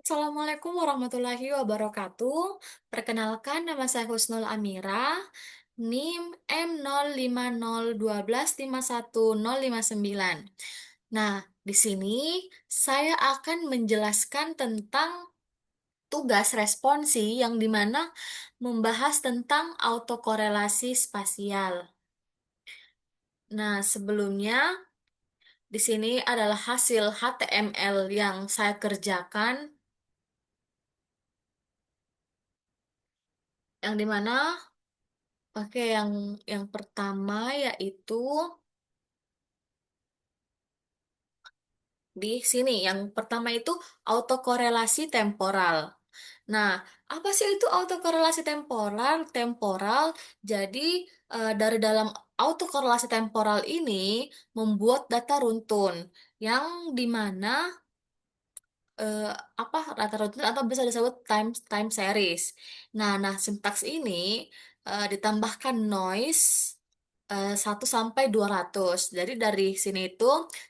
Assalamualaikum warahmatullahi wabarakatuh. Perkenalkan, nama saya Husnul Amira, NIM M05012510599. Nah, di sini saya akan menjelaskan tentang tugas responsi yang dimana membahas tentang autokorelasi spasial. Nah, sebelumnya di sini adalah hasil HTML yang saya kerjakan, yang dimana oke, yang pertama yaitu di sini. Yang pertama itu autokorelasi temporal. Nah, apa sih itu autokorelasi temporal? Temporal, jadi dari dalam autokorelasi temporal ini membuat data runtun yang dimana eh, apa data runtun atau bisa disebut time series. Nah, sintaks ini ditambahkan noise 1 sampai 200. Jadi dari sini itu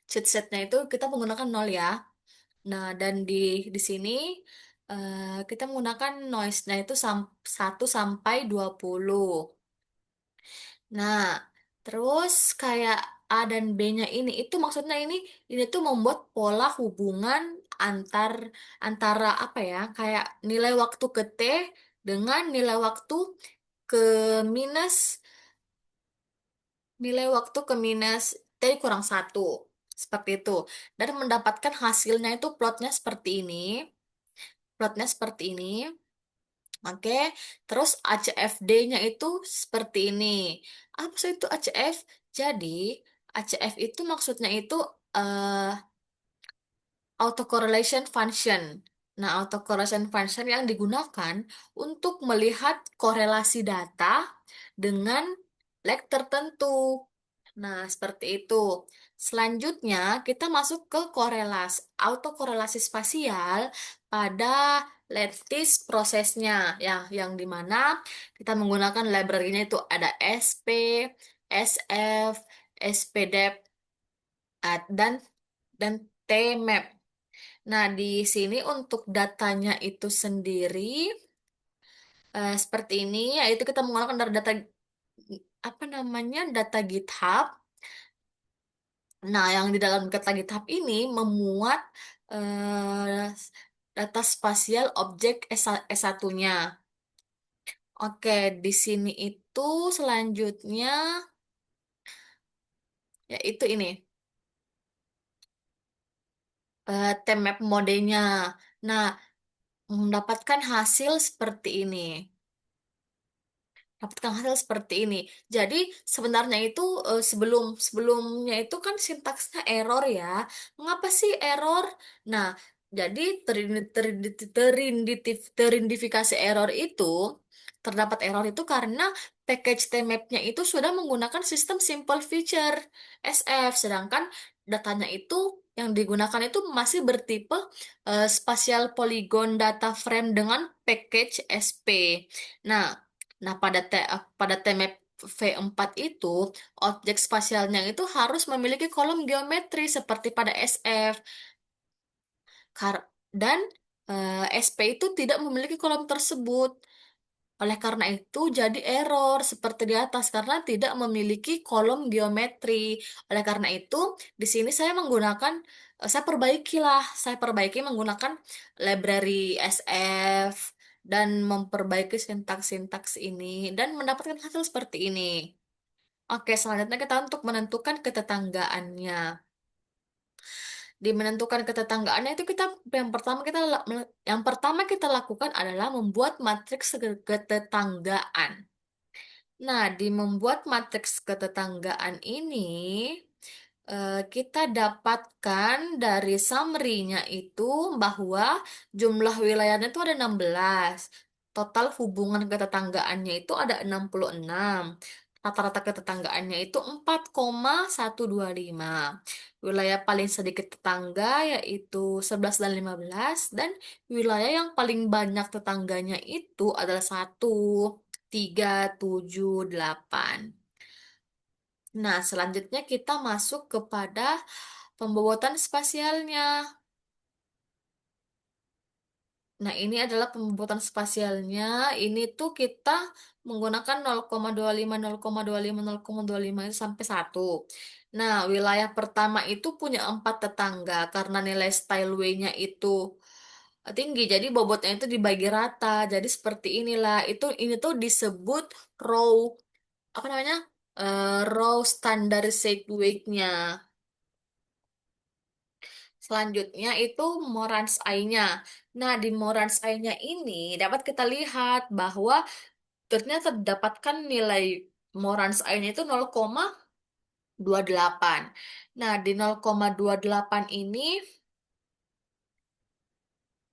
chipsetnya itu kita menggunakan 0 ya. Nah, dan di sini kita menggunakan noise-nya itu 1 sampai 20. Nah, terus kayak A dan B-nya ini itu maksudnya ini tuh membuat pola hubungan antar antara apa ya? Kayak nilai waktu ke T dengan ke minus nilai waktu ke minus T kurang satu. Seperti itu. Dan mendapatkan hasilnya itu plotnya seperti ini. Oke, terus ACFD-nya itu seperti ini. Apa sih itu ACF? Jadi, ACF itu maksudnya itu eh, autocorrelation function. Nah, autocorrelation function yang digunakan untuk melihat korelasi data dengan lag tertentu. Nah, seperti itu. Selanjutnya, kita masuk ke autokorelasi spasial pada lattice prosesnya, ya, yang dimana kita menggunakan library-nya itu ada SP, SF, SPDEP, dan TMAP. Nah, di sini untuk datanya itu sendiri seperti ini, yaitu kita menggunakan dari data apa namanya data GitHub. Nah, yang di dalam data GitHub ini memuat data spasial objek S1-nya. Oke, di sini itu selanjutnya yaitu ini temap modenya. Nah, mendapatkan hasil seperti ini. Dapatkan hasil seperti ini. Jadi sebenarnya itu sebelumnya itu kan sintaksnya error ya. Mengapa sih error? Nah, jadi teridentifikasi error itu terdapat error itu karena package tmap-nya itu sudah menggunakan sistem simple feature SF, sedangkan datanya itu yang digunakan itu masih bertipe spatial polygon data frame dengan package SP. Nah, Nah, pada TMAP V4 itu, objek spasialnya itu harus memiliki kolom geometri seperti pada SF. Dan SP itu tidak memiliki kolom tersebut. Oleh karena itu, jadi error seperti di atas karena tidak memiliki kolom geometri. Oleh karena itu, di sini saya perbaiki menggunakan library SF dan memperbaiki sintaks-sintaks ini dan mendapatkan hasil seperti ini. Oke, selanjutnya kita untuk menentukan ketetanggaannya. Di menentukan ketetanggaannya itu yang pertama kita lakukan adalah membuat matriks ketetanggaan. Nah, di membuat matriks ketetanggaan ini, kita dapatkan dari summary-nya itu bahwa jumlah wilayahnya itu ada 16. Total hubungan ketetanggaannya itu ada 66. Rata-rata ketetanggaannya itu 4,125. Wilayah paling sedikit tetangga yaitu 11 dan 15. Dan wilayah yang paling banyak tetangganya itu adalah 1, 3, 7, 8. Nah, selanjutnya kita masuk kepada pembobotan spasialnya. Nah, ini adalah pembuatan spasialnya. Ini tuh kita menggunakan 0,25, 0,25, 0,25 itu sampai 1. Nah, wilayah pertama itu punya 4 tetangga karena nilai Styleway-nya itu tinggi. Jadi bobotnya itu dibagi rata. Jadi seperti inilah. Ini tuh disebut row apa namanya? Row standardized weight-nya. Selanjutnya itu Morans AI-nya. Nah, di Morans AI-nya ini dapat kita lihat bahwa ternyata dapatkan nilai Morans AI-nya itu 0,28. Nah, di 0,28 ini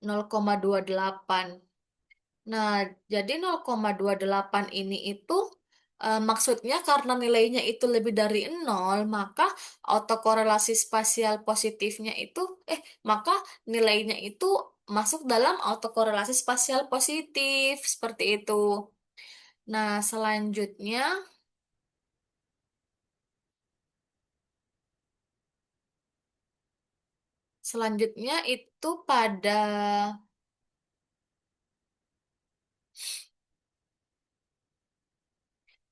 0,28. Nah, jadi 0,28 ini itu maksudnya karena nilainya itu lebih dari 0, maka autokorelasi spasial positifnya itu, maka nilainya itu masuk dalam autokorelasi spasial positif, seperti itu. Nah, selanjutnya itu pada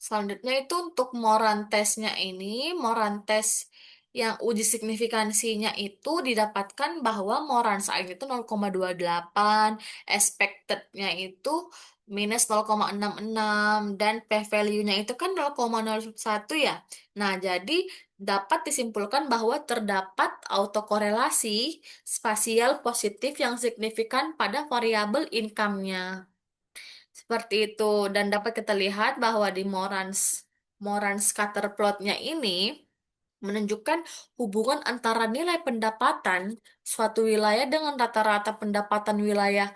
Selanjutnya itu untuk Morantesnya ini, Morantes yang uji signifikansinya itu didapatkan bahwa Morans A itu 0,28, expected-nya itu minus 0,66, dan p-value-nya itu kan 0,01 ya. Nah, jadi dapat disimpulkan bahwa terdapat autokorelasi spasial positif yang signifikan pada variabel income-nya. Seperti itu, dan dapat kita lihat bahwa di Morans scatter plotnya ini menunjukkan hubungan antara nilai pendapatan suatu wilayah dengan rata-rata pendapatan wilayah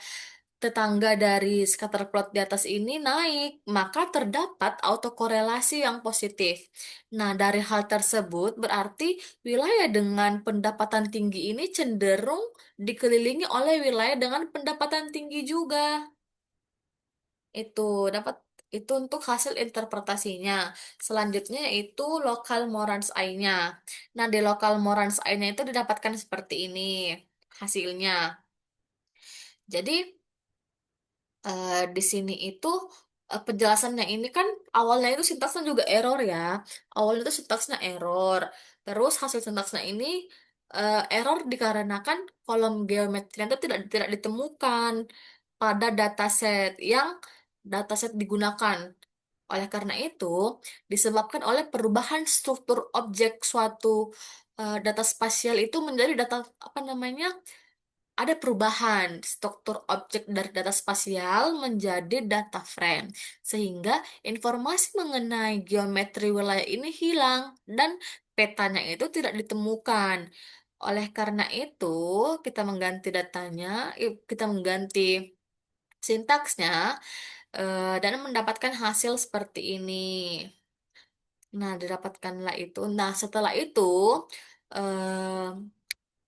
tetangga dari scatter plot di atas ini naik, maka terdapat autokorelasi yang positif. Nah, dari hal tersebut berarti wilayah dengan pendapatan tinggi ini cenderung dikelilingi oleh wilayah dengan pendapatan tinggi juga. Itu dapat itu untuk hasil interpretasinya. Selanjutnya itu lokal Morans AI-nya. Nah, di lokal Morans AI-nya itu didapatkan seperti ini hasilnya. Jadi di sini itu penjelasannya ini kan awalnya itu sintaksnya juga error ya. Awalnya itu sintaksnya error. Terus hasil sintaksnya ini error dikarenakan kolom geometrinya itu tidak ditemukan pada dataset digunakan. Oleh karena itu, disebabkan oleh perubahan struktur objek suatu data spasial itu menjadi data apa namanya? Ada perubahan struktur objek dari data spasial menjadi data frame, sehingga informasi mengenai geometri wilayah ini hilang dan petanya itu tidak ditemukan. Oleh karena itu, kita mengganti sintaksnya dan mendapatkan hasil seperti ini. Nah, didapatkanlah itu. Nah, setelah itu eh,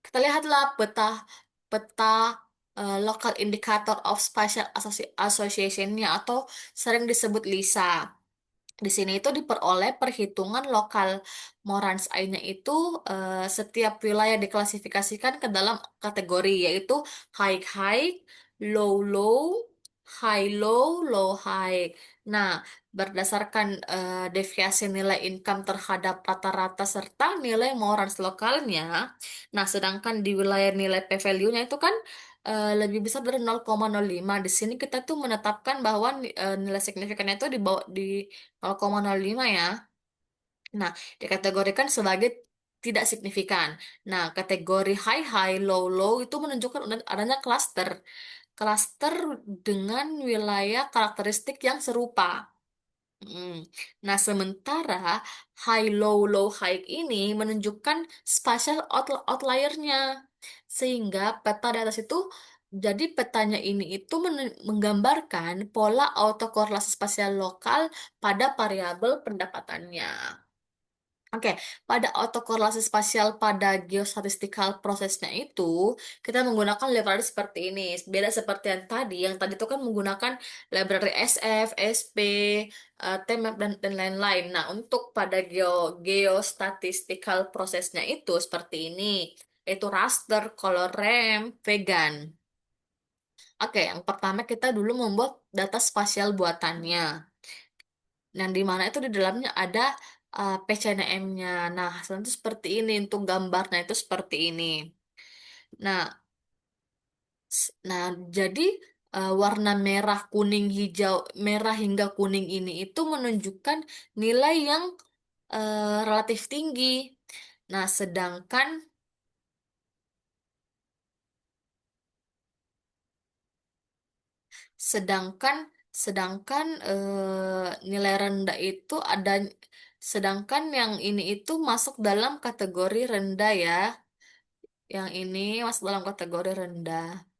kita lihatlah peta peta Local Indicator of Spatial Association-nya atau sering disebut LISA. Di sini itu diperoleh perhitungan lokal Morans AI-nya itu setiap wilayah diklasifikasikan ke dalam kategori yaitu high high, low low, high low, low high. Nah, berdasarkan deviasi nilai income terhadap rata-rata serta nilai Morans lokalnya. Nah, sedangkan di wilayah nilai p-value-nya itu kan lebih besar dari 0,05. Di sini kita tuh menetapkan bahwa nilai signifikannya itu di 0,05 ya. Nah, dikategorikan sebagai tidak signifikan. Nah, kategori high high, low low itu menunjukkan adanya cluster. Cluster dengan wilayah karakteristik yang serupa. Mm. Nah, sementara high low low high ini menunjukkan spatial outliernya. Sehingga peta di atas itu jadi petanya ini itu menggambarkan pola autokorelasi spasial lokal pada variabel pendapatannya. Oke, pada autokorelasi spasial pada geostatistical prosesnya itu, kita menggunakan library seperti ini. Beda seperti yang tadi itu kan menggunakan library SF, SP, TMAP, dan lain-lain. Nah, untuk pada geostatistical prosesnya itu seperti ini, yaitu raster, color ramp, vegan. Oke, yang pertama kita dulu membuat data spasial buatannya. Yang di mana itu di dalamnya ada PCNM-nya. Nah, hasilnya itu seperti ini. Untuk gambarnya itu seperti ini. Nah, nah, jadi warna merah, kuning, hijau, merah hingga kuning ini itu menunjukkan nilai yang relatif tinggi. Nah, sedangkan, nilai rendah itu ada, sedangkan yang ini itu masuk dalam kategori rendah ya. Yang ini masuk dalam kategori rendah.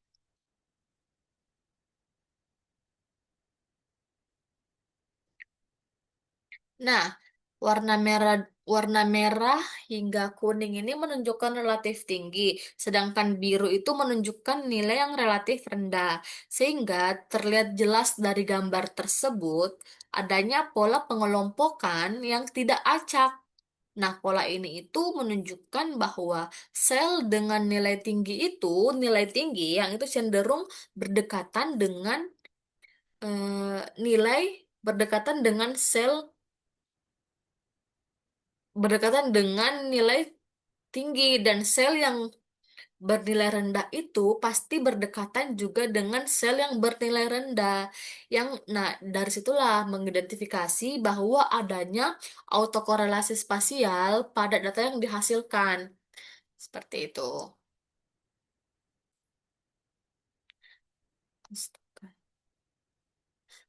Nah, warna merah hingga kuning ini menunjukkan relatif tinggi, sedangkan biru itu menunjukkan nilai yang relatif rendah. Sehingga terlihat jelas dari gambar tersebut adanya pola pengelompokan yang tidak acak. Nah, pola ini itu menunjukkan bahwa sel dengan nilai tinggi itu, nilai tinggi yang itu cenderung berdekatan dengan nilai berdekatan dengan sel berdekatan dengan nilai tinggi, dan sel yang bernilai rendah itu pasti berdekatan juga dengan sel yang bernilai rendah. Nah, dari situlah mengidentifikasi bahwa adanya autokorelasi spasial pada data yang dihasilkan. Seperti itu.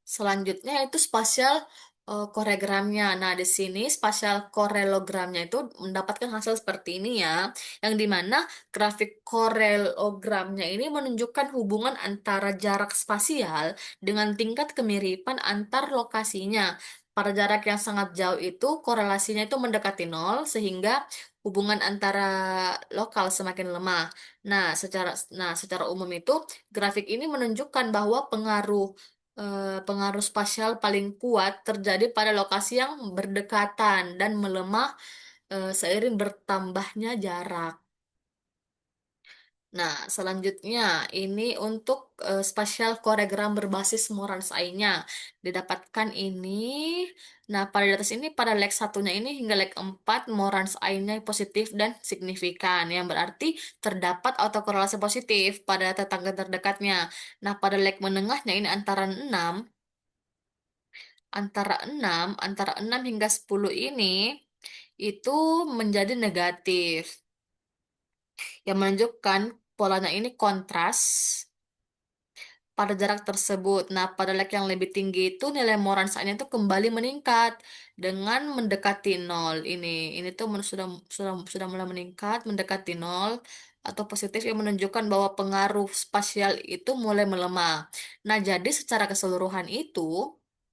Selanjutnya itu spasial koregramnya. Nah, di sini spasial korelogramnya itu mendapatkan hasil seperti ini ya, yang dimana grafik korelogramnya ini menunjukkan hubungan antara jarak spasial dengan tingkat kemiripan antar lokasinya. Pada jarak yang sangat jauh itu korelasinya itu mendekati nol, sehingga hubungan antara lokal semakin lemah. Nah, secara umum itu grafik ini menunjukkan bahwa pengaruh spasial paling kuat terjadi pada lokasi yang berdekatan dan melemah seiring bertambahnya jarak. Nah, selanjutnya ini untuk spasial koreogram berbasis Morans AI-nya. Didapatkan ini. Nah, pada di atas ini pada leg satunya ini hingga leg 4 Morans AI-nya positif dan signifikan, yang berarti terdapat autokorelasi positif pada tetangga terdekatnya. Nah, pada leg menengahnya ini antara enam hingga 10 ini itu menjadi negatif, yang menunjukkan polanya ini kontras pada jarak tersebut. Nah, pada leg yang lebih tinggi itu nilai moransanya itu kembali meningkat dengan mendekati nol. Ini tuh sudah mulai meningkat mendekati nol atau positif, yang menunjukkan bahwa pengaruh spasial itu mulai melemah. Nah, jadi secara keseluruhan itu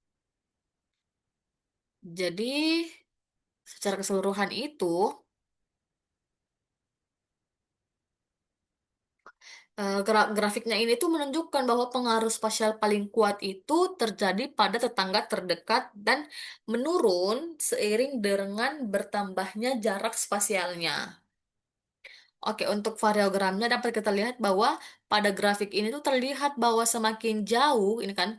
grafiknya ini tuh menunjukkan bahwa pengaruh spasial paling kuat itu terjadi pada tetangga terdekat dan menurun seiring dengan bertambahnya jarak spasialnya. Oke, untuk variogramnya dapat kita lihat bahwa pada grafik ini tuh terlihat bahwa semakin jauh, ini kan,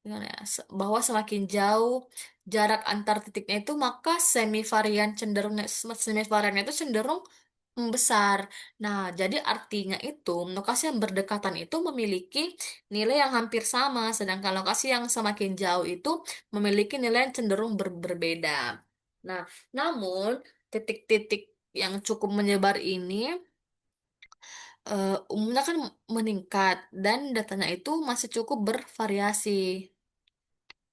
gimana ya, bahwa semakin jauh jarak antar titiknya itu, maka semivariannya itu cenderung membesar. Nah, jadi artinya itu lokasi yang berdekatan itu memiliki nilai yang hampir sama, sedangkan lokasi yang semakin jauh itu memiliki nilai yang cenderung berbeda. Nah, namun titik-titik yang cukup menyebar ini umumnya kan meningkat dan datanya itu masih cukup bervariasi.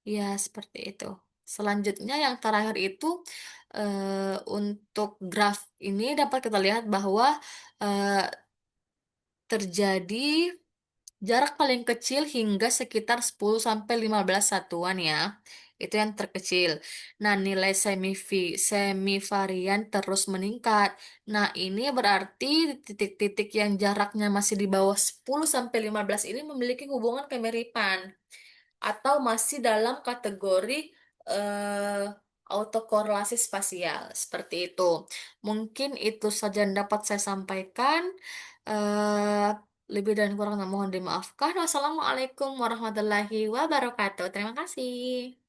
Ya, seperti itu. Selanjutnya yang terakhir itu untuk graf ini dapat kita lihat bahwa eh, terjadi jarak paling kecil hingga sekitar 10 sampai 15 satuan ya. Itu yang terkecil. Nah, nilai semivarian terus meningkat. Nah, ini berarti titik-titik yang jaraknya masih di bawah 10 sampai 15 ini memiliki hubungan kemiripan atau masih dalam kategori eh, autokorelasi spasial. Seperti itu. Mungkin itu saja yang dapat saya sampaikan. Eh, Lebih dan kurangnya mohon dimaafkan. Wassalamualaikum warahmatullahi wabarakatuh. Terima kasih.